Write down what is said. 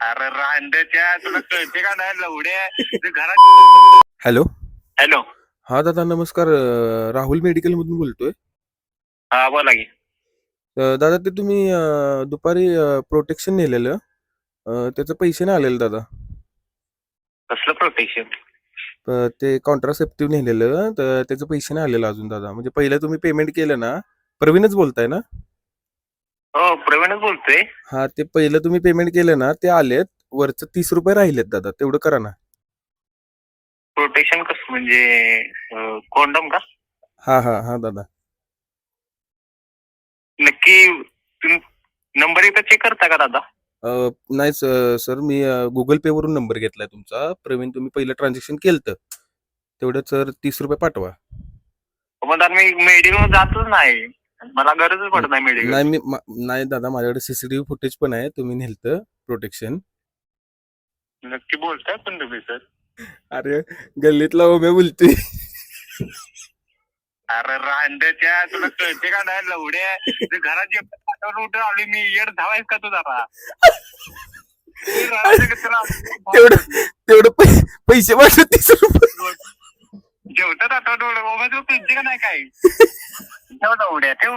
अरे रांडच्या तुला कळते का नाही लवड्या ते घरात. हॅलो. हॅलो. हा दादा नमस्कार. राहुल मेडिकल मधून बोलतोय. हा बोला की. दादा ते तुम्ही दुपारी प्रोटेक्शन नेलेलं, त्याचे पैसे नाही आलेले दादा. कसलं प्रोटेक्शन? ते कॉन्ट्रासेप्टिव्ह नेलेलं तर त्याचे पैसे नाही आलेलं अजून दादा. म्हणजे पहिलं तुम्ही पेमेंट केलं ना. प्रवीणच बोलताय ना? हो प्रवीणच बोलतोय. हा ते पहिलं तुम्ही पेमेंट केलं ना ते आलेत. वरचं 30 रुपये राहिलेत दादा, तेवढं करा ना. प्रोटेक्शन कसं म्हणजे कॉन्डम का? हा हा हा दादा. नक्की तुम्ही नंबर एकदा चेक करता का दादा? नाही सर, मी गुगल पे वरून नंबर घेतलाय तुमचा. प्रवीण तुम्ही पहिलं ट्रान्झॅक्शन केलं तेवढं सर 30 रुपये पाठवा. पण दादा मी मेडिकल जातच नाही, मला गरजच पडत नाही मेडिकल. नाही नाही दादा, माझ्याकडे सीसीटीव्ही फुटेज पण आहे. तुम्ही नेलतं प्रोटेक्शन. नक्की बोलताय पण तुम्ही सर? अरे गल्लीतला ओम्या बोलतोय. अरे रांडच्या तुला कळते का नाही लवड्या ते घरात जे पाठवून उठून आली मी येड धावायस का तू जरा? तेवढं तेवढं पैसे वाटत 30 रुपये. जेवतात आठवण कळते का नाही काय? ठेव लवड्या ठेव.